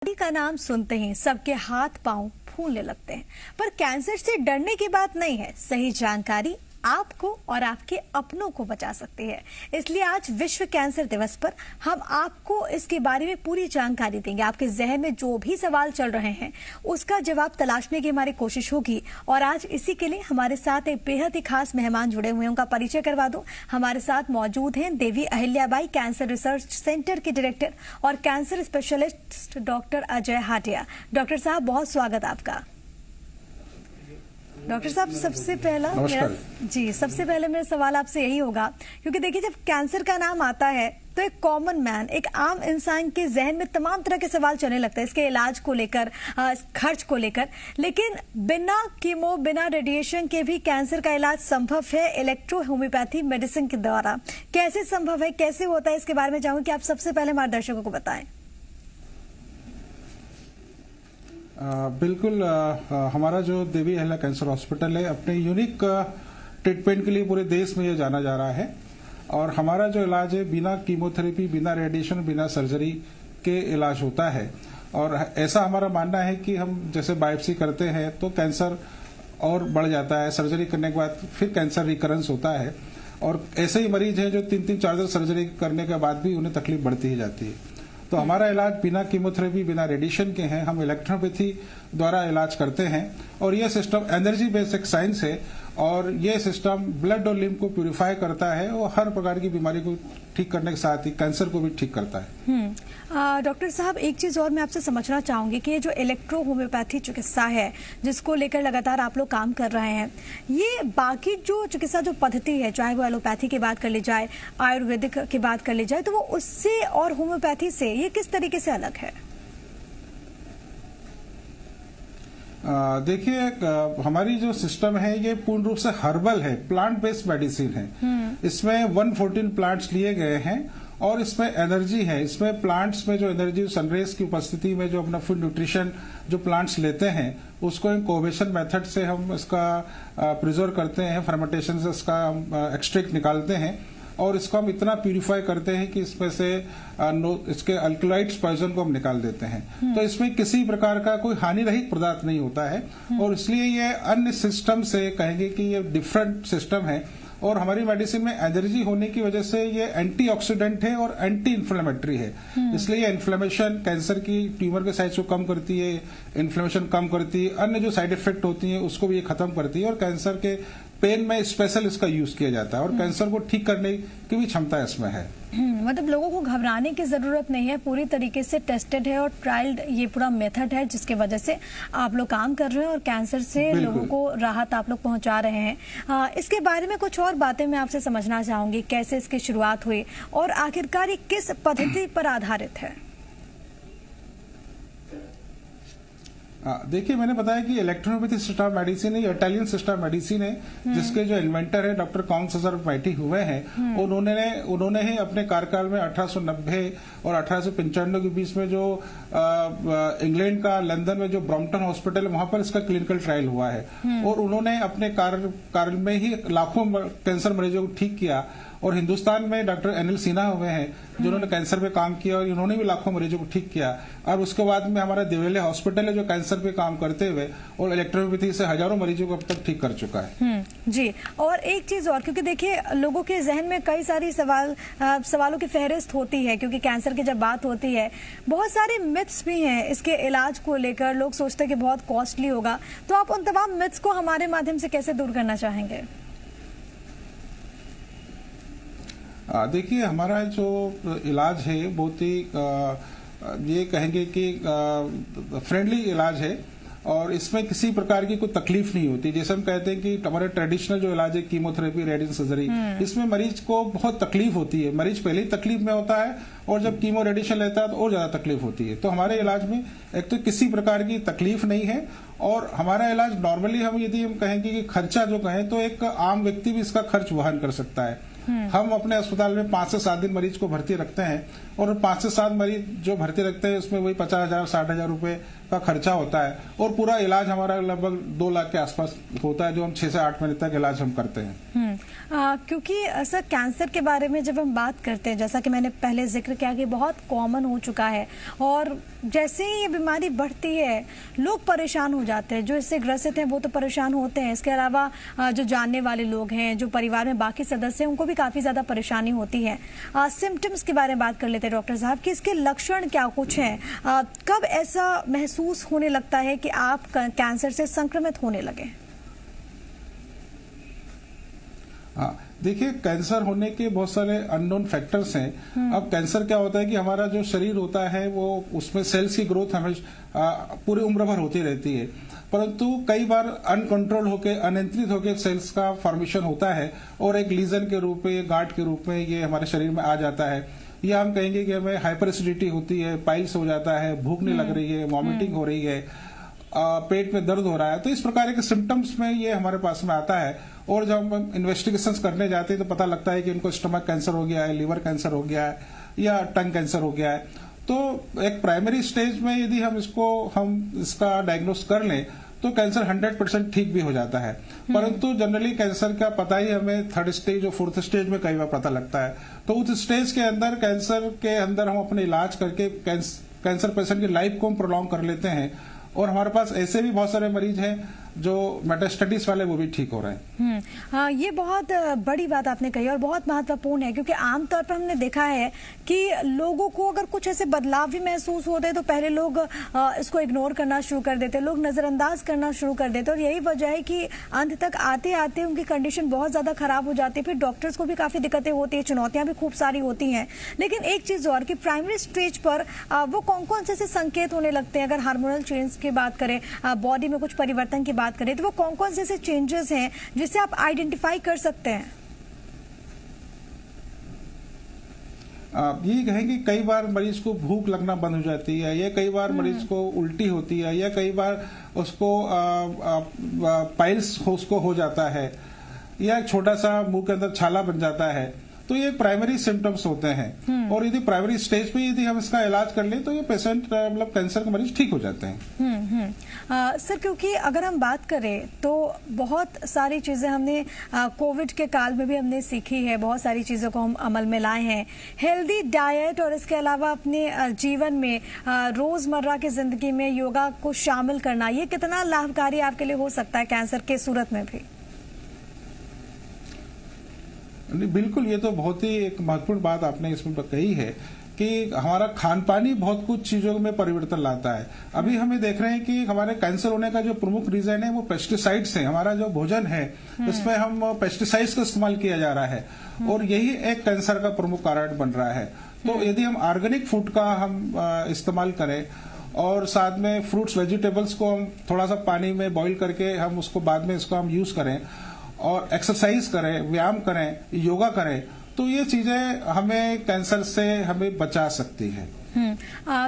बीमारी का नाम सुनते ही सबके हाथ पांव फूलने लगते हैं, पर कैंसर से डरने की बात नहीं है। सही जानकारी आपको और आपके अपनों को बचा सकती है। इसलिए आज विश्व कैंसर दिवस पर हम आपको इसके बारे में पूरी जानकारी देंगे। आपके जहन में जो भी सवाल चल रहे हैं उसका जवाब तलाशने की हमारी कोशिश होगी। और आज इसी के लिए हमारे साथ एक बेहद ही खास मेहमान जुड़े हुए हैं, उनका परिचय करवा दूं। हमारे साथ मौजूद हैं Devi Ahilyabai cancer research centre के डायरेक्टर और cancer specialist doctor Ajay Hatia. Doctor साहब, बहुत स्वागत आपका। डॉक्टर साहब, सबसे पहले मेरा सवाल आपसे यही होगा, क्योंकि देखिए जब कैंसर का नाम आता है तो एक कॉमन मैन, एक आम इंसान के जहन में तमाम तरह के सवाल चलने लगते हैं, इसके इलाज को लेकर, खर्च को लेकर। लेकिन बिना कीमो, बिना रेडिएशन के भी कैंसर का इलाज संभव है इलेक्ट्रो होम्योपैथी मेडिसिन के द्वारा। कैसे संभव है, कैसे होता है, इसके बारे में चाहूंगी कि आप सबसे पहले हमारे दर्शकों को बताएं। बिल्कुल। हमारा जो देवी अहिल्या कैंसर हॉस्पिटल है अपने यूनिक ट्रीटमेंट के लिए पूरे देश में ये जाना जा रहा है। और हमारा जो इलाज है बिना कीमोथेरेपी, बिना रेडिएशन, बिना सर्जरी के इलाज होता है। और ऐसा हमारा मानना है कि हम जैसे बायोप्सी करते हैं तो कैंसर और बढ़ जाता है, सर्जरी करने के बाद फिर कैंसर रिकरेंस होता है। और ऐसे ही मरीज हैं जो 3-3, 4 सर्जरी करने के बाद भी उन्हें तकलीफ बढ़ती ही जाती है। तो हमारा इलाज बिना कीमोथेरेपी, बिना रेडिएशन के हैं। हम इलेक्ट्रोपैथी द्वारा इलाज करते हैं। और यह सिस्टम एनर्जी बेस्ड एक साइंस है और यह सिस्टम ब्लड और लिम्फ को प्यूरिफाई करता है और हर प्रकार की बीमारी को ठीक करने के साथ ही कैंसर को भी ठीक करता है। डॉक्टर साहब, एक चीज और मैं आपसे समझना चाहूंगी कि ये जो इलेक्ट्रो होम्योपैथी चिकित्सा है जिसको लेकर लगातार आप लोग काम कर रहे हैं, ये बाकी जो चिकित्सा जो पद्धति है, चाहे वो एलोपैथी की बात कर ली जाए, आयुर्वेदिक की बात कर ली जाए, तो वो उससे और होम्योपैथी से ये किस तरीके से अलग है? देखिए, हमारी जो सिस्टम है ये पूर्ण रूप से हर्बल है, प्लांट बेस्ड मेडिसिन है। इसमें 114 प्लांट्स लिए गए हैं और इसमें एनर्जी है। इसमें प्लांट्स में जो एनर्जी सनरेज की उपस्थिति में जो अपना फूड न्यूट्रिशन जो प्लांट्स लेते हैं उसको इंक्यूबेशन मेथड से हम इसका प्रिजर्व करते हैं, फर्मेंटेशन से इसका हम एक्सट्रैक्ट निकालते हैं और इसको हम इतना प्यूरिफाई करते हैं कि इसमें से इसके अल्कलाइड्स पॉइजन को हम निकाल देते हैं। तो इसमें किसी प्रकार का कोई हानि रहित पदार्थ नहीं होता है और इसलिए ये अन्य सिस्टम से कहेंगे कि ये डिफरेंट सिस्टम है। और हमारी मेडिसिन में एनर्जी होने की वजह से ये एंटीऑक्सीडेंट है और एंटी इन्फ्लेमेटरी है। इसलिए इन्फ्लेमेशन, कैंसर की ट्यूमर के साइज को कम करती है, इन्फ्लेमेशन कम करती है, अन्य जो साइड इफेक्ट होती है उसको भी ये खत्म करती है। और कैंसर के पेन में स्पेशल इसका यूज किया जाता है और कैंसर को ठीक करने की भी क्षमता इसमें है। मतलब लोगों को घबराने की जरूरत नहीं है, पूरी तरीके से टेस्टेड है और ट्रायल्ड ये पूरा मेथड है जिसके वजह से आप लोग काम कर रहे हैं और कैंसर से लोगों को राहत आप लोग पहुंचा रहे हैं। इसके बारे में कुछ और बातें मैं आपसे समझना चाहूंगी, कैसे इसकी शुरुआत हुई और आखिरकार ये किस पद्धति पर आधारित है? देखिए, मैंने बताया कि इलेक्ट्रोपैथी सिस्टम मेडिसिन है, इटालियन सिस्टम मेडिसिन है जिसके जो इन्वेंटर है डॉक्टर काउंट मैटी हुए हैं। उन्होंने ही अपने कार्यकाल में 1890 और 1895 के बीच में जो इंग्लैंड का लंदन में जो ब्रॉम्पटन हॉस्पिटल है वहां पर इसका क्लिनिकल ट्रायल हुआ है और उन्होंने अपने कार्य में ही लाखों कैंसर मरीजों को ठीक किया। और हिंदुस्तान में डॉक्टर एनएल सिन्हा हुए हैं जिन्होंने कैंसर पे काम किया और इन्होंने भी लाखों मरीजों को ठीक किया। और उसके बाद में हमारा देवी हॉस्पिटल है जो कैंसर पे काम करते हुए और इलेक्ट्रोपैथी से हजारों मरीजों को अब तक ठीक कर चुका है। जी, और एक चीज और, क्योंकि देखिए लोगों के जहन में कई सारी सवालों की फहरिस्त होती है, क्योंकि कैंसर की जब बात होती है बहुत सारे मिथ्स भी हैं इसके इलाज को लेकर। लोग सोचते हैं कि बहुत कॉस्टली होगा, तो आप उन तमाम मिथ्स को हमारे माध्यम से कैसे दूर करना चाहेंगे? देखिए, हमारा जो इलाज है बहुत ही ये कहेंगे कि फ्रेंडली इलाज है और इसमें किसी प्रकार की कोई तकलीफ नहीं होती। जैसे हम कहते हैं कि हमारे ट्रेडिशनल जो इलाज है कीमोथेरेपी, रेडिएशन, सर्जरी, इसमें मरीज को बहुत तकलीफ होती है। मरीज पहले ही तकलीफ में होता है और जब कीमो रेडिएशन लेता है तो और ज्यादा तकलीफ होती है। तो हमारे इलाज में एक तो किसी प्रकार की तकलीफ नहीं है और हमारा इलाज नॉर्मली हम यदि हम कहेंगे कि खर्चा जो कहें तो एक आम व्यक्ति भी इसका खर्च वहन कर सकता है। हम अपने अस्पताल में 5 से 7 दिन मरीज को भर्ती रखते हैं और 5 से 7 मरीज जो भर्ती रखते हैं उसमें वही 50,000 60,000 रुपए का खर्चा होता है और पूरा इलाज हमारा लगभग 2 लाख के आसपास होता है, जो हम 6 से 8 महीने तक इलाज हम करते हैं। क्योंकि सर कैंसर के बारे में जब हम बात करते हैं, जैसा कि मैंने पहले जिक्र किया कि बहुत कॉमन हो चुका है और जैसे ही ये बीमारी बढ़ती है लोग परेशान हो जाते हैं। जो इससे ग्रसित हैं वो तो परेशान होते हैं, इसके अलावा जो जानने वाले लोग हैं, जो परिवार में बाकी सदस्य हैं, उनको भी काफ़ी ज़्यादा परेशानी होती है। सिम्टम्स के बारे में बात कर लेते हैं डॉक्टर साहब कि इसके लक्षण क्या कुछ हैं, कब ऐसा महसूस होने लगता है कि आप कैंसर से संक्रमित होने लगे? हाँ, देखिए कैंसर होने के बहुत सारे अननोन फैक्टर्स हैं। अब कैंसर क्या होता है कि हमारा जो शरीर होता है वो उसमें सेल्स की ग्रोथ हमेशा पूरी उम्र भर होती रहती है, परंतु कई बार अनकंट्रोल होकर अनियंत्रित होकर सेल्स का फॉर्मेशन होता है और एक लीजन के रूप में, गांठ के रूप में ये हमारे शरीर में आ जाता है। या हम कहेंगे कि हमें हाइपर एसिडिटी होती है, पाइल्स हो जाता है, भूख नहीं लग रही है, वॉमिटिंग हो रही है, पेट में दर्द हो रहा है। तो इस प्रकार के सिम्टम्स में ये हमारे पास में आता है और जब हम इन्वेस्टिगेशंस करने जाते हैं तो पता लगता है कि इनको स्टमक कैंसर हो गया है, लिवर कैंसर हो गया है या टंग कैंसर हो गया है। तो एक प्राइमरी स्टेज में यदि हम इसका डायग्नोस कर लें तो कैंसर 100% ठीक भी हो जाता है, परंतु जनरली कैंसर का पता ही हमें 3rd स्टेज और 4th स्टेज में कई बार पता लगता है। तो उस स्टेज के अंदर कैंसर के अंदर हम अपने इलाज करके कैंसर पेशेंट की लाइफ को हम प्रोलॉन्ग कर लेते हैं और हमारे पास ऐसे भी बहुत सारे मरीज हैं जो मेटास्टेटिस वाले वो भी ठीक हो रहे हैं। हाँ, ये बहुत बड़ी बात आपने कही और बहुत महत्वपूर्ण है, क्योंकि आमतौर पर हमने देखा है कि लोगों को अगर कुछ ऐसे बदलाव भी महसूस होते हैं तो पहले लोग इसको इग्नोर करना शुरू कर देते, लोग नजरअंदाज करना शुरू कर देते और यही वजह है कि अंत तक आते आते उनकी कंडीशन बहुत ज्यादा खराब हो जाती है। फिर डॉक्टर्स को भी काफी दिक्कतें होती है, चुनौतियां भी खूब सारी होती हैं। लेकिन एक चीज और कि प्राइमरी स्टेज पर वो कौन कौन से संकेत होने लगते हैं? अगर हार्मोनल चेंज की बात करें, बॉडी में कुछ परिवर्तन की बात करें, तो वो कौन कौन से चेंजेस हैं जिससे आप आइडेंटिफाई कर सकते हैं? आप यही कहेंगे कई बार मरीज को भूख लगना बंद हो जाती है, या कई बार मरीज को उल्टी होती है, या कई बार उसको पाइल्स उसको हो जाता है, या एक छोटा सा मुंह के अंदर छाला बन जाता है। तो ये प्राइमरी सिम्टम्स होते हैं और यदि प्राइमरी स्टेज पे यदि हम इसका इलाज कर लें तो ये पेशेंट मतलब कैंसर के मरीज ठीक हो जाते हैं। सर, क्योंकि अगर हम बात करें तो बहुत सारी चीजें हमने कोविड के काल में भी हमने सीखी है, बहुत सारी चीजों को हम अमल में लाए हैं। हेल्दी डाइट और इसके अलावा अपने जीवन में रोजमर्रा की जिंदगी में योगा को शामिल करना, ये कितना लाभकारी आपके लिए हो सकता है कैंसर के सूरत में भी? बिल्कुल, ये तो बहुत ही एक महत्वपूर्ण बात आपने इसमें कही है कि हमारा खान पान ही बहुत कुछ चीजों में परिवर्तन लाता है। अभी हमें देख रहे हैं कि हमारे कैंसर होने का जो प्रमुख रीजन है वो पेस्टिसाइड्स है। हमारा जो भोजन है इसमें हम पेस्टिसाइड्स का इस्तेमाल किया जा रहा है और यही एक कैंसर का प्रमुख कारण बन रहा है। तो यदि हम ऑर्गेनिक फूड का हम इस्तेमाल करें और साथ में फ्रूट्स वेजिटेबल्स को हम थोड़ा सा पानी में बॉईल करके हम उसको बाद में इसको हम यूज करें और एक्सरसाइज करें, व्यायाम करें, योगा करें, तो ये चीजें हमें कैंसर से हमें बचा सकती है।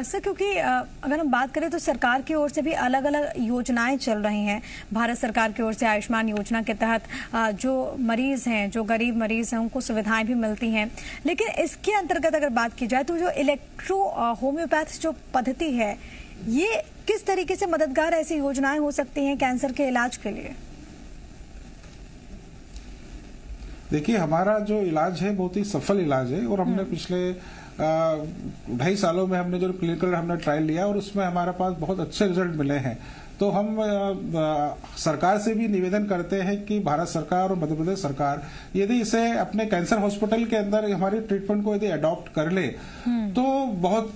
सर, क्योंकि अगर हम बात करें तो सरकार की ओर से भी अलग अलग योजनाएं चल रही हैं। भारत सरकार की ओर से आयुष्मान योजना के तहत जो मरीज हैं, जो गरीब मरीज हैं, उनको सुविधाएं भी मिलती हैं। लेकिन इसके अंतर्गत अगर बात की जाए तो जो इलेक्ट्रो होम्योपैथ जो पद्धति है, ये किस तरीके से मददगार ऐसी योजनाएं हो सकती हैं कैंसर के इलाज के लिए? देखिए, हमारा जो इलाज है बहुत ही सफल इलाज है और हमने पिछले 2.5 सालों में हमने जो क्लिनिकल हमने ट्रायल लिया और उसमें हमारे पास बहुत अच्छे रिजल्ट मिले हैं। तो हम सरकार से भी निवेदन करते हैं कि भारत सरकार और मध्य प्रदेश सरकार यदि इसे अपने कैंसर हॉस्पिटल के अंदर हमारी ट्रीटमेंट को यदि अडॉप्ट कर ले तो बहुत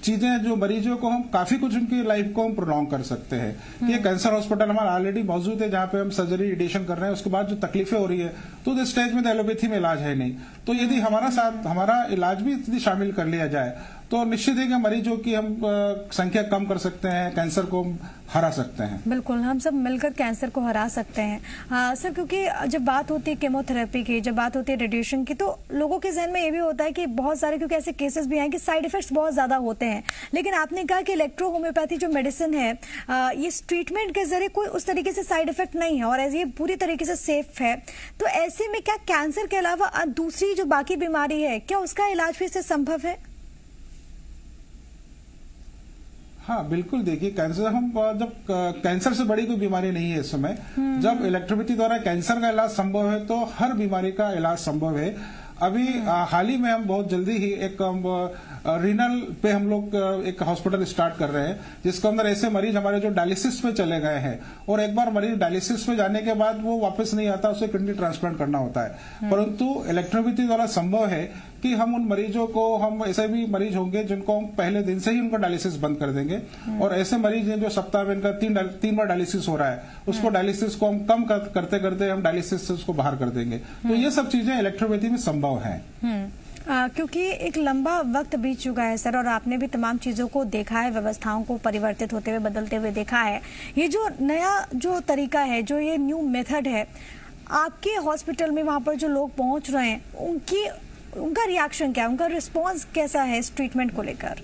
चीजें जो मरीजों को हम काफी कुछ उनकी लाइफ को हम प्रोलॉन्ग कर सकते हैं। ये कैंसर हॉस्पिटल हमारा ऑलरेडी मौजूद है जहां पे हम सर्जरी रेडिएशन कर रहे हैं, उसके बाद जो तकलीफें हो रही है तो इस स्टेज में एलोपैथी में इलाज है नहीं। तो यदि हमारा इलाज भी यदि शामिल कर लिया जाए तो निश्चित ही कि मरीजों की हम संख्या कम कर सकते हैं, कैंसर को हरा सकते हैं। बिल्कुल, हम सब मिलकर कैंसर को हरा सकते हैं। सर, क्योंकि जब बात होती है केमोथेरेपी की, जब बात होती है रेडिएशन की, तो लोगों के जहन में ये भी होता है कि बहुत सारे, क्योंकि ऐसे केसेस भी हैं कि साइड इफेक्ट्स बहुत ज्यादा होते हैं। लेकिन आपने कहा कि इलेक्ट्रो होम्योपैथी जो मेडिसिन है, ये ट्रीटमेंट के जरिए कोई उस तरीके से साइड इफेक्ट नहीं है और ये पूरी तरीके से सेफ है। तो ऐसे में क्या कैंसर के अलावा दूसरी जो बाकी बीमारी है, क्या उसका इलाज भी इससे संभव है? हाँ बिल्कुल, देखिए कैंसर हम जब कैंसर से बड़ी कोई बीमारी नहीं है इस समय, जब इलेक्ट्रोपैथी द्वारा कैंसर का इलाज संभव है तो हर बीमारी का इलाज संभव है। अभी हाल ही में हम बहुत जल्दी ही एक रीनल पे हम लोग एक हॉस्पिटल स्टार्ट कर रहे हैं, जिसके अंदर ऐसे मरीज हमारे जो डायलिसिस में चले गए हैं और एक बार मरीज डायलिसिस में जाने के बाद वो वापस नहीं आता, उसे किडनी ट्रांसप्लांट करना होता है। परंतु इलेक्ट्रोपैथी द्वारा संभव है कि हम उन मरीजों को, हम ऐसे भी मरीज होंगे जिनको हम पहले दिन से ही उनका डायलिसिस बंद कर देंगे और ऐसे मरीज हैं जो सप्ताह में इनका 3 बार डायलिसिस हो रहा है, उसको डायलिसिस को हम कम करते करते हम डायलिसिस से उसको बाहर कर देंगे। तो ये सब चीजें इलेक्ट्रोपैथी में संभव है। क्योंकि एक लंबा वक्त बीत चुका है सर, और आपने भी तमाम चीजों को देखा है, व्यवस्थाओं को परिवर्तित होते हुए, बदलते हुए देखा है। ये जो नया जो तरीका है, जो ये न्यू मेथड है, आपके हॉस्पिटल में वहां पर जो लोग पहुंच रहे हैं, उनका रिएक्शन क्या है, उनका रिस्पॉन्स कैसा है इस ट्रीटमेंट को लेकर?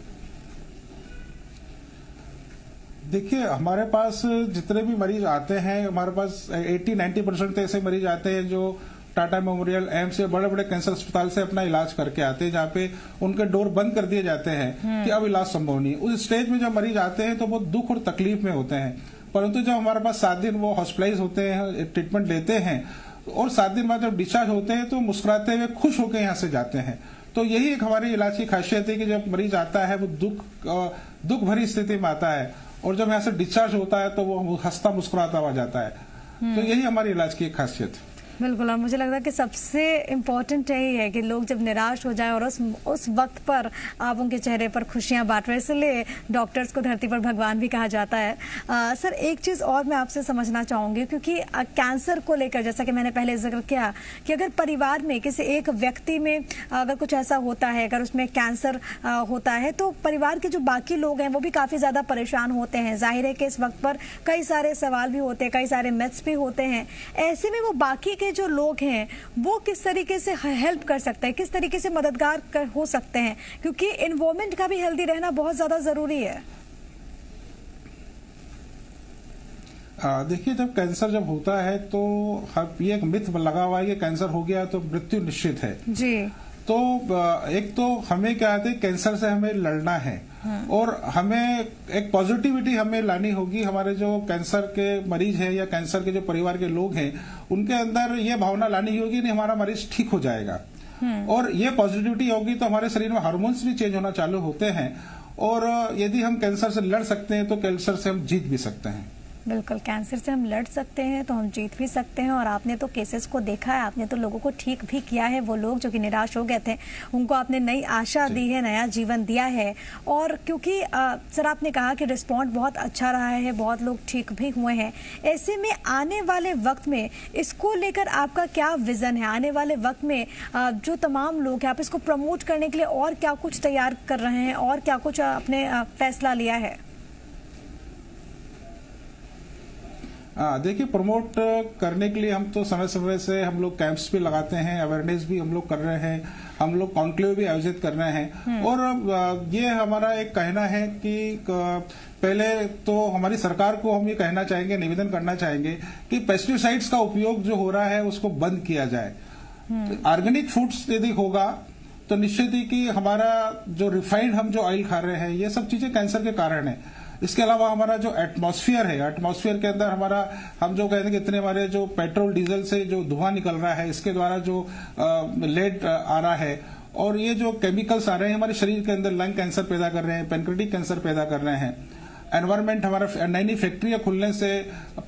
देखिए, हमारे पास जितने भी मरीज आते हैं, हमारे पास 80-90% तो ऐसे मरीज आते हैं जो टाटा मेमोरियल, एम्स से, बड़े बड़े कैंसर अस्पताल से अपना इलाज करके आते हैं, जहाँ पे उनके डोर बंद कर दिए जाते हैं कि अब इलाज संभव नहीं है। उस स्टेज में जब मरीज आते हैं तो बहुत दुख और तकलीफ में होते हैं, परंतु जब हमारे पास 7 दिन वो हॉस्पिटलाइज होते हैं, ट्रीटमेंट लेते हैं और 7 दिन बाद जब डिस्चार्ज होते हैं तो मुस्कुराते हुए खुश होकर यहाँ से जाते हैं। तो यही एक हमारे इलाज की खासियत है कि जब मरीज आता है वो दुख भरी स्थिति में आता है और जब यहाँ से डिस्चार्ज होता है तो वो हंसता मुस्कुराता हुआ जाता है। तो यही हमारी इलाज की एक खासियत है। बिल्कुल, और मुझे लगता है कि सबसे इम्पोर्टेंट यही है कि लोग जब निराश हो जाए और उस वक्त पर आप उनके चेहरे पर खुशियां बांट रहे हैं, इसलिए डॉक्टर्स को धरती पर भगवान भी कहा जाता है। सर, एक चीज़ और मैं आपसे समझना चाहूँगी, क्योंकि कैंसर को लेकर, जैसा कि मैंने पहले जिक्र किया, कि अगर परिवार में किसी एक व्यक्ति में अगर कुछ ऐसा होता है, अगर उसमें कैंसर होता है, तो परिवार के जो बाकी लोग हैं वो भी काफ़ी ज़्यादा परेशान होते हैं। जाहिर है कि इस वक्त पर कई सारे सवाल भी होते हैं, कई सारे मिथ्स भी होते हैं। ऐसे में वो बाकी के जो लोग हैं वो किस तरीके से हेल्प कर सकते हैं, किस तरीके से मददगार हो सकते हैं, क्योंकि एनवायरमेंट का भी हेल्दी रहना बहुत ज्यादा जरूरी है। देखिए, जब कैंसर जब होता है तो ये एक मिथ लगा हुआ है कि कैंसर हो गया तो मृत्यु निश्चित है जी। तो एक तो हमें क्या है, कैंसर से हमें लड़ना है और हमें एक पॉजिटिविटी हमें लानी होगी। हमारे जो कैंसर के मरीज हैं या कैंसर के जो परिवार के लोग हैं, उनके अंदर ये भावना लानी होगी नहीं हमारा मरीज ठीक हो जाएगा। और ये पॉजिटिविटी होगी तो हमारे शरीर में हार्मोन्स भी चेंज होना चालू होते हैं और यदि हम कैंसर से लड़ सकते हैं तो कैंसर से हम जीत भी सकते हैं। बिल्कुल, कैंसर से हम लड़ सकते हैं तो हम जीत भी सकते हैं। और आपने तो केसेस को देखा है, आपने तो लोगों को ठीक भी किया है। वो लोग जो कि निराश हो गए थे, उनको आपने नई आशा दी है, नया जीवन दिया है। और क्योंकि सर आपने कहा कि रिस्पॉन्ड बहुत अच्छा रहा है, बहुत लोग ठीक भी हुए हैं, ऐसे में आने वाले वक्त में इसको लेकर आपका क्या विजन है? आने वाले वक्त में जो तमाम लोग हैं, आप इसको प्रमोट करने के लिए और क्या कुछ तैयार कर रहे हैं और क्या कुछ आपने फैसला लिया है? देखिए, प्रमोट करने के लिए हम तो समय समय से हम लोग कैंप्स भी लगाते हैं, अवेयरनेस भी हम लोग कर रहे हैं, हम लोग कॉन्क्लेव भी आयोजित कर रहे हैं। और ये हमारा एक कहना है कि पहले तो हमारी सरकार को हम ये कहना चाहेंगे, निवेदन करना चाहेंगे कि पेस्टिसाइड्स का उपयोग जो हो रहा है उसको बंद किया जाए। ऑर्गेनिक फूड्स यदि होगा तो निश्चित ही कि हमारा जो रिफाइंड हम जो ऑयल खा रहे हैं, ये सब चीजें कैंसर के कारण है। इसके अलावा हमारा जो एटमॉस्फेयर है, एटमॉस्फेयर के अंदर हमारा हम जो कहते हैं कि इतने हमारे जो पेट्रोल डीजल से जो धुआं निकल रहा है, इसके द्वारा जो लेड आ रहा है और ये जो केमिकल्स आ रहे हैं हमारे शरीर के अंदर, लंग कैंसर पैदा कर रहे हैं, पेनक्रेटिक कैंसर पैदा कर रहे हैं। एनवायरमेंट, हमारा नई नई फैक्ट्रियां खुलने से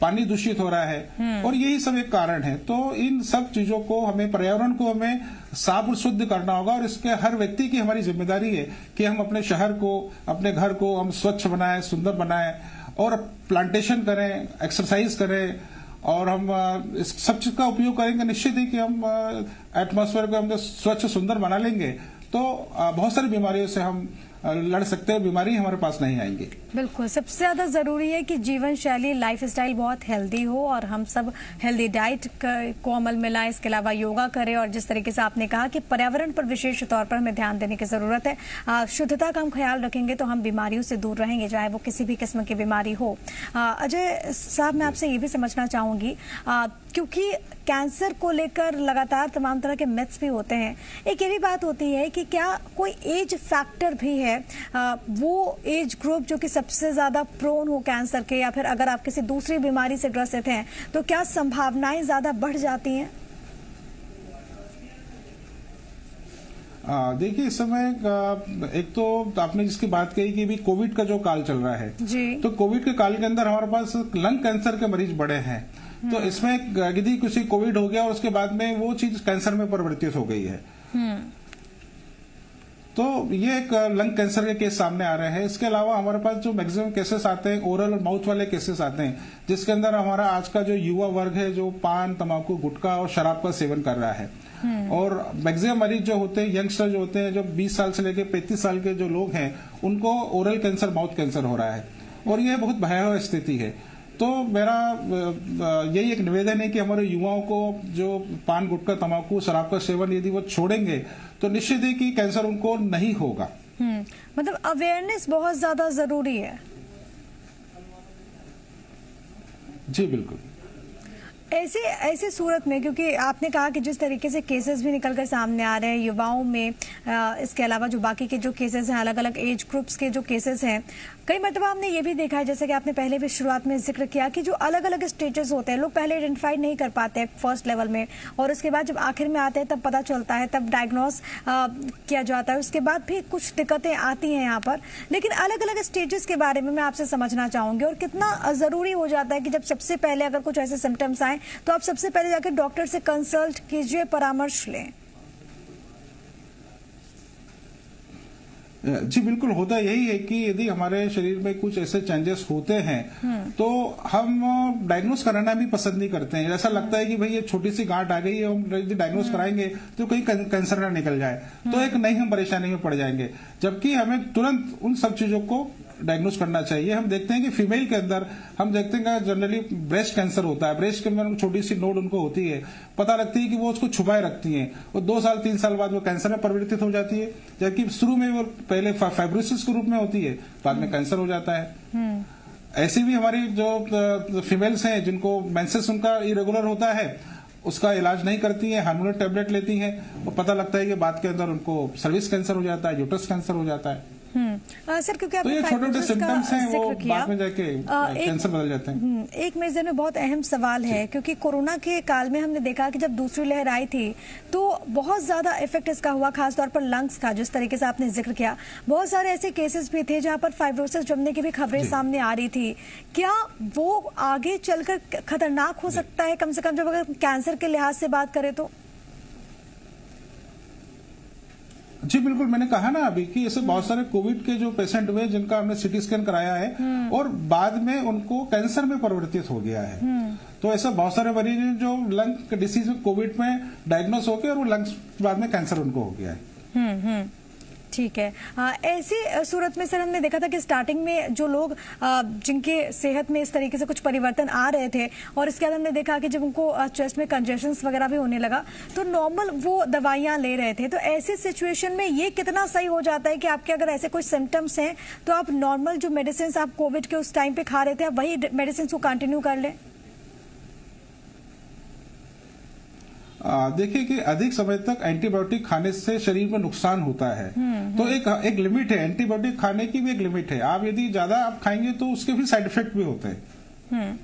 पानी दूषित हो रहा है और यही सब एक कारण है। तो इन सब चीजों को हमें, पर्यावरण को हमें साफ और शुद्ध करना होगा और इसके हर व्यक्ति की हमारी जिम्मेदारी है कि हम अपने शहर को, अपने घर को हम स्वच्छ बनाएं, सुंदर बनाएं और प्लांटेशन करें, एक्सरसाइज करें और हम इस सब चीज का उपयोग करेंगे। निश्चित ही कि हम एटमॉस्फेयर को हम स्वच्छ सुंदर बना लेंगे तो बहुत सारी बीमारियों से हम लड़ सकते हैं, बीमारी हमारे पास नहीं आएंगी। बिल्कुल, सबसे ज्यादा जरूरी है कि जीवन शैली, लाइफ स्टाइल बहुत हेल्दी हो और हम सब हेल्दी डाइट को अमल में लाएं। इसके अलावा योगा करें और जिस तरीके से आपने कहा कि पर्यावरण पर विशेष तौर पर हमें ध्यान देने की जरूरत है। शुद्धता का हम ख्याल रखेंगे तो हम बीमारियों से दूर रहेंगे, चाहे वो किसी भी किस्म की बीमारी हो। अजय साहब, मैं आपसे ये भी समझना चाहूंगी, क्योंकि कैंसर को लेकर लगातार तमाम तरह के मिथ्स भी होते हैं, एक ये भी बात होती है कि क्या कोई एज फैक्टर भी है, वो एज ग्रुप जो कि सबसे ज्यादा प्रोन हो कैंसर के, या फिर अगर आप किसी दूसरी बीमारी से ग्रसित हैं तो क्या संभावनाएं ज्यादा बढ़ जाती हैं? देखिए, इस समय एक तो आपने जिसकी बात कही कि भी कोविड का जो काल चल रहा है जी। तो कोविड के काल के अंदर हमारे पास लंग कैंसर के मरीज बढ़े हैं। तो इसमें यदि किसी कोविड हो गया और उसके बाद में वो चीज कैंसर में परिवर्तित हो गई है, तो ये एक लंग कैंसर के केस सामने आ रहे हैं। इसके अलावा हमारे पास जो मैक्सिमम केसेस आते हैं ओरल और माउथ वाले केसेस आते हैं, जिसके अंदर हमारा आज का जो युवा वर्ग है जो पान, तंबाकू, गुटखा और शराब का सेवन कर रहा है। और मैक्सिमम मरीज जो होते हैं, यंगस्टर जो होते हैं, जो 20 साल से लेकर 35 साल के जो लोग हैं, उनको ओरल कैंसर, माउथ कैंसर हो रहा है और ये बहुत भयावह स्थिति है। तो मेरा यही एक निवेदन है कि हमारे युवाओं को जो पान, गुटखा, तंबाकू, शराब का सेवन यदि वो छोड़ेंगे तो निश्चित है कि कैंसर उनको नहीं होगा। मतलब अवेयरनेस बहुत ज्यादा जरूरी है। जी बिल्कुल। ऐसी सूरत में, क्योंकि आपने कहा कि जिस तरीके से केसेस भी निकलकर सामने आ रहे हैं युवाओं में, इसके अलावा जो बाकी के जो केसेस हैं, अलग अलग एज ग्रुप्स के जो केसेस हैं, कई मरतबा हमने ये भी देखा है, जैसे कि आपने पहले भी शुरुआत में जिक्र किया कि जो अलग अलग स्टेजेस होते हैं, लोग पहले आइडेंटिफाई नहीं कर पाते हैं फर्स्ट लेवल में, और उसके बाद जब आखिर में आते हैं तब पता चलता है, तब डायग्नोस किया जाता है। उसके बाद भी कुछ दिक्कतें आती हैं यहाँ पर। लेकिन अलग अलग स्टेजेस के बारे में मैं आपसे समझना चाहूंगी, और कितना जरूरी हो जाता है कि जब सबसे पहले अगर कुछ ऐसे सिम्टम्स आए तो आप सबसे पहले जाकर डॉक्टर से कंसल्ट कीजिए, परामर्श लें। जी बिल्कुल, होता यही है कि यदि हमारे शरीर में कुछ ऐसे चेंजेस होते हैं तो हम डायग्नोस कराना भी पसंद नहीं करते हैं। ऐसा लगता है कि भाई ये छोटी सी गांठ आ गई है, हम यदि डायग्नोस कराएंगे तो कहीं कैंसर ना निकल जाए, तो एक नई हम परेशानी में पड़ जाएंगे। जबकि हमें तुरंत उन सब चीजों को डायग्नोस करना चाहिए। हम देखते हैं कि फीमेल के अंदर हम देखते हैं कि जनरली ब्रेस्ट कैंसर होता है, ब्रेस्ट के अंदर छोटी सी नोड उनको होती है, पता लगती है कि वो उसको छुपाए रखती हैं, और 2 साल 3 साल बाद वो कैंसर में परिवर्तित हो जाती है। जबकि शुरू में वो पहले फाइब्रोसिस के रूप में होती है, बाद में कैंसर हो जाता है। ऐसे भी हमारी जो फीमेल्स हैं जिनको मेंसेस उनका इरेगुलर होता है, उसका इलाज नहीं करती है, हार्मोनल टैबलेट लेती हैं, और पता लगता है कि बाद के अंदर उनको सर्विक्स कैंसर हो जाता है, यूट्रस कैंसर हो जाता है। सर, क्योंकि तो ये छोटे-छोटे सिम्टम्स हैं, वो बाद में जाके कैंसर बदल जाते हैं। एक मेरे ज़हन में बहुत अहम सवाल है, क्योंकि कोरोना के काल में हमने देखा कि जब दूसरी लहर आई थी तो बहुत ज्यादा इफेक्ट इसका हुआ, खासतौर पर लंग्स का, जिस तरीके से आपने जिक्र किया। बहुत सारे ऐसे केसेस भी थे जहां पर फाइब्रोसिस जमने की भी खबरें सामने आ रही थी। क्या वो आगे चलकर खतरनाक हो सकता है, कम से कम जब अगर कैंसर के लिहाज से बात करें तो? जी बिल्कुल, मैंने कहा ना अभी कि ऐसे बहुत सारे कोविड के जो पेशेंट हुए जिनका हमने सीटी स्कैन कराया है और बाद में उनको कैंसर में परिवर्तित हो गया है। तो ऐसा बहुत सारे मरीज हैं जो लंग डिसीज में कोविड में डायग्नोस हो गए और वो लंग्स बाद में कैंसर उनको हो गया है। ठीक है। ऐसी सूरत में सर हमने देखा था कि स्टार्टिंग में जो लोग जिनके सेहत में इस तरीके से कुछ परिवर्तन आ रहे थे, और इसके बाद हमने देखा कि जब उनको चेस्ट में कंजेशंस वगैरह भी होने लगा तो नॉर्मल वो दवाइयां ले रहे थे। तो ऐसी सिचुएशन में ये कितना सही हो जाता है कि आपके अगर ऐसे कोई सिम्टम्स हैं तो आप नॉर्मल जो मेडिसिन आप कोविड के उस टाइम पे खा रहे थे, आप वही मेडिसिन को कंटिन्यू कर लें? देखिए कि अधिक समय तक एंटीबायोटिक खाने से शरीर में नुकसान होता है। तो एक लिमिट है, एंटीबायोटिक खाने की भी एक लिमिट है। आप यदि ज्यादा आप खाएंगे तो उसके भी साइड इफेक्ट भी होते हैं।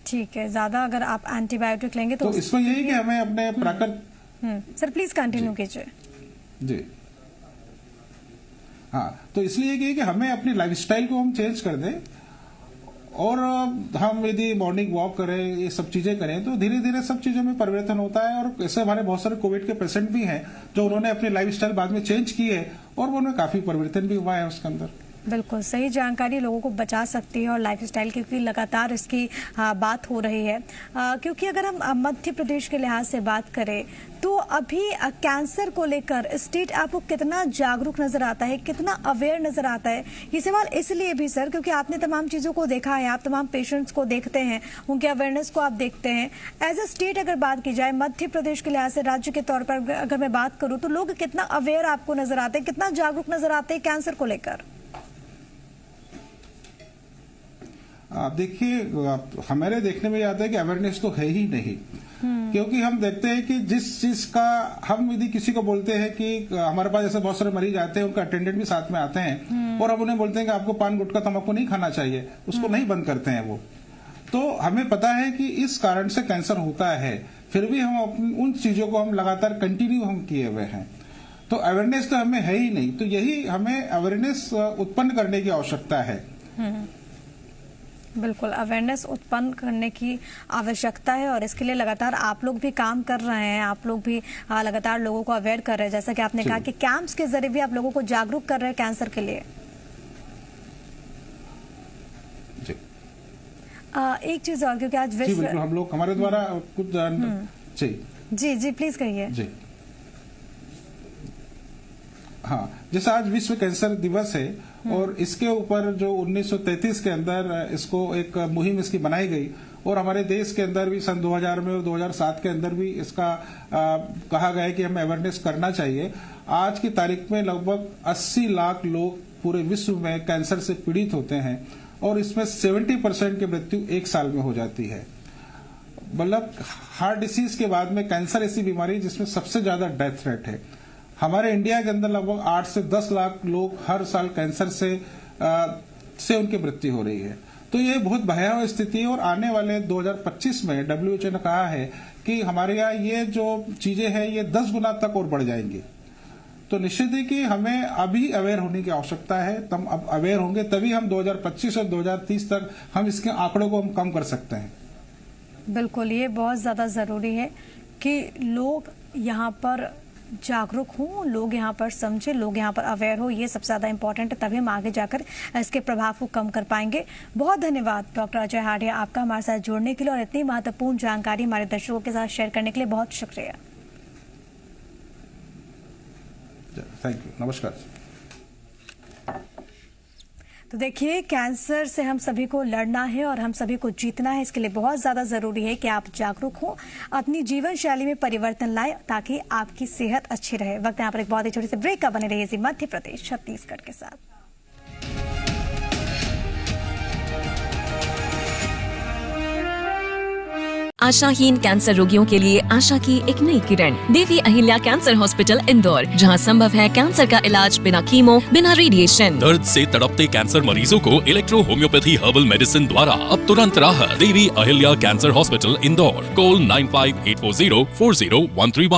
ठीक है, ज्यादा अगर आप एंटीबायोटिक लेंगे तो इसमें यही कि हमें अपने प्राकृतिक। सर प्लीज कंटिन्यू कीजिए। जी हाँ, तो इसलिए कि हमें अपनी लाइफस्टाइल को हम चेंज कर दें, और हम यदि मॉर्निंग वॉक करें, ये सब चीजें करें, तो धीरे धीरे सब चीजों में परिवर्तन होता है। और ऐसे हमारे बहुत सारे कोविड के पेशेंट भी हैं जो उन्होंने अपनी लाइफस्टाइल बाद में चेंज की है और उन्हें काफी परिवर्तन भी हुआ है उसके अंदर। बिल्कुल सही जानकारी लोगों को बचा सकती है और लाइफस्टाइल की, क्योंकि लगातार इसकी बात हो रही है। क्योंकि अगर हम मध्य प्रदेश के लिहाज से बात करें तो अभी कैंसर को लेकर स्टेट आपको कितना जागरूक नजर आता है, कितना अवेयर नजर आता है? ये सवाल इसलिए भी सर क्योंकि आपने तमाम चीजों को देखा है, आप तमाम पेशेंट्स को देखते हैं, उनके अवेयरनेस को आप देखते हैं। एज अ स्टेट अगर बात की जाए, मध्य प्रदेश के लिहाज से, राज्य के तौर पर अगर मैं बात करूं तो लोग कितना अवेयर आपको नजर आते हैं, कितना जागरूक नजर आते हैं कैंसर को लेकर? आप देखिए, हमारे देखने में आता है कि अवेयरनेस तो है ही नहीं। क्योंकि हम देखते हैं कि जिस चीज का हम यदि किसी को बोलते हैं कि हमारे पास ऐसे बहुत सारे मरीज आते हैं, उनका अटेंडेंट भी साथ में आते हैं और हम उन्हें बोलते हैं कि आपको पान गुटखा तंबाकू नहीं खाना चाहिए, उसको नहीं बंद करते हैं वो। तो हमें पता है कि इस कारण से कैंसर होता है, फिर भी हम उन चीजों को हम लगातार कंटिन्यू हम किए हुए हैं। तो अवेयरनेस तो हमें है ही नहीं, तो यही हमें अवेयरनेस उत्पन्न करने की आवश्यकता है। बिल्कुल, अवेयरनेस उत्पन्न करने की आवश्यकता है और इसके लिए लगातार आप लोग भी काम कर रहे हैं, आप लोग भी लगातार लोगों को अवेयर कर रहे हैं, जैसा कि आपने कहा कि कैंप्स के जरिए भी आप लोगों को जागरूक कर रहे हैं कैंसर के लिए। जी। एक चीज और, क्योंकि आज विश्व, बिल्कुल, हम लोग हमारे द्वारा कुछ जी प्लीज कहिए। जी हाँ, जैसे आज विश्व कैंसर दिवस है और इसके ऊपर जो 1933 के अंदर इसको एक मुहिम इसकी बनाई गई और हमारे देश के अंदर भी सन 2000 में और 2007 के अंदर भी इसका कहा गया है कि हमें अवेयरनेस करना चाहिए। आज की तारीख में लगभग 80 लाख लोग पूरे विश्व में कैंसर से पीड़ित होते हैं और इसमें 70% की मृत्यु एक साल में हो जाती है। मतलब हार्ट डिसीज के बाद में कैंसर ऐसी बीमारी जिसमें सबसे ज्यादा डेथ रेट है। हमारे इंडिया के अंदर लगभग 8 से 10 लाख लोग हर साल कैंसर से उनकी मृत्यु हो रही है। तो ये बहुत भयावह स्थिति है और आने वाले 2025 में WHO ने कहा है कि हमारे यहाँ ये जो चीजें हैं ये 10 गुना तक और बढ़ जाएंगी। तो निश्चित ही कि हमें अभी अवेयर होने की आवश्यकता है। तब अब अवेयर होंगे तभी हम 2025 और 2030 तक हम इसके आंकड़ों को हम कम कर सकते हैं। बिल्कुल, ये बहुत ज्यादा जरूरी है कि लोग यहाँ पर जागरूक हों, लोग यहाँ पर समझे, लोग यहाँ पर अवेयर हो, ये सबसे ज्यादा इंपॉर्टेंट है। तभी हम आगे जाकर इसके प्रभाव को कम कर पाएंगे। बहुत धन्यवाद डॉक्टर अजय हाडिया, आपका हमारे साथ जुड़ने के लिए और इतनी महत्वपूर्ण जानकारी हमारे दर्शकों के साथ शेयर करने के लिए बहुत शुक्रिया। थैंक यू, नमस्कार। तो देखिए, कैंसर से हम सभी को लड़ना है और हम सभी को जीतना है। इसके लिए बहुत ज्यादा जरूरी है कि आप जागरूक हो, अपनी जीवन शैली में परिवर्तन लाएं ताकि आपकी सेहत अच्छी रहे। वक्त यहाँ पर एक बहुत ही छोटी सी ब्रेक का, बने रहिए मध्य प्रदेश छत्तीसगढ़ के साथ। आशाहीन कैंसर रोगियों के लिए आशा की एक नई किरण, देवी अहिल्या कैंसर हॉस्पिटल इंदौर, जहां संभव है कैंसर का इलाज बिना कीमो, बिना रेडिएशन। दर्द से तड़पते कैंसर मरीजों को इलेक्ट्रो होम्योपैथी हर्बल मेडिसिन द्वारा अब तुरंत राहत। Devi Ahilya cancer hospital Indore, call 9584040131।